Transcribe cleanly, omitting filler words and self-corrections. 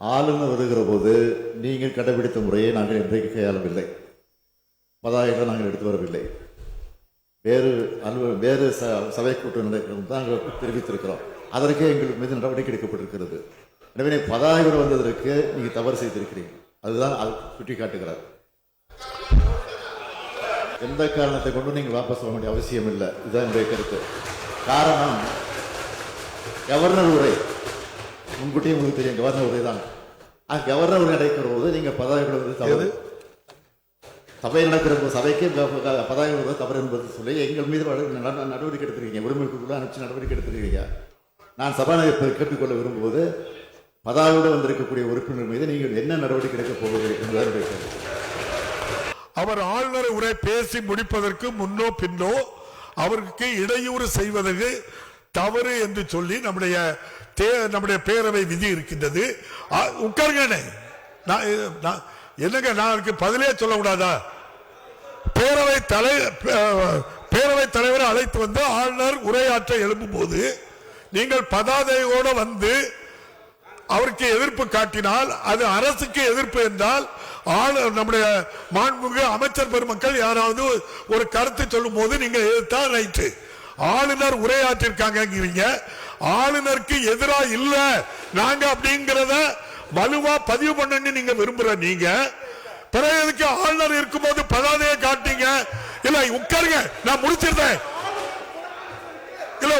ஆளுநர் வருகிற போது நீங்கள் கடைபிடித்த முறையை நாங்கள் இன்றைக்கு கையாளவில்லை. பதாகைகளை நாங்கள் எடுத்து வரவில்லை. வேறு சபை கூட்டம் நடக்கிறது தான் நாங்கள் தெரிவித்திருக்கிறோம். அதற்கே எங்கள் மீது நடவடிக்கை எடுக்கப்பட்டிருக்கிறது. எனவே பதாகைகள் வந்ததற்கு நீங்கள் தவறு செய்திருக்கிறீங்க. அதுதான் சுட்டி காட்டுகிறார். எந்த காரணத்தை கொண்டு நீங்கள் வாபஸ் வர வேண்டிய அவசியம் இல்லை. இதுதான் என்னுடைய கருத்து. காரணம், கவர்னர் உரை முன்கூட்டியே உங்களுக்கு தெரியும். கவர்னர் உரை தான். கவர்னர் உரை நடக்கிற போது நீங்கள் பதாகைகள் வந்து தவறு, சபை நடக்கிற போது சபைக்கு பதாகைகள் வந்து தவறு என்பது சொல்லி எங்கள் மீது நடவடிக்கை எடுத்திருக்கீங்க. உரிமைக்குள்ள அனுப்பிச்சு நடவடிக்கை எடுத்திருக்கீங்க. நான் சபாநாயகர் கேட்டுக்கொள்ள விரும்புவது, பதாகையோடு வந்திருக்கக்கூடிய உறுப்பினர் மீது நீங்கள் என்ன நடவடிக்கை எடுக்க போவீர்கள் என்பதை. அவர் ஆளுநர் உரை பேசி முடிப்பதற்கு முன்னோ பின்னோ அவருக்கு இடையூறு செய்வதற்கு தவறு என்று சொல்லி நம்முடைய பேரவை விதி இருக்கின்றது. உட்காருங்க. என்னங்க நான் பதிலே சொல்லக்கூடாதா? பேரவை தலைவரை அழைத்து வந்து ஆளுநர் உரையாற்ற எழும்பும் போது நீங்கள் பதாதையோடு வந்து அவருக்கு எதிர்ப்பு காட்டினால் அது அரசுக்கு எதிர்ப்பு என்றால், நம்முடைய மாண்புமிகு அமைச்சர் பெருமக்கள் யாராவது ஒரு கருத்து சொல்லும் போது நீங்க எதிர்த்தா ரைட்டு. ஆளுநர் உரையாற்றிருக்காங்க, ஆளுநருக்கு எதிராக இல்ல நாங்க அப்படிங்கறத வலுவா பதிவு பண்ணு நீங்க விரும்புற நீங்க பிறகு எதுக்கு ஆளுநர் இருக்கும்போது பதாதையை காட்டீங்க? இல்ல உட்காருங்க, நான் முடிச்சிருந்தேன். இல்ல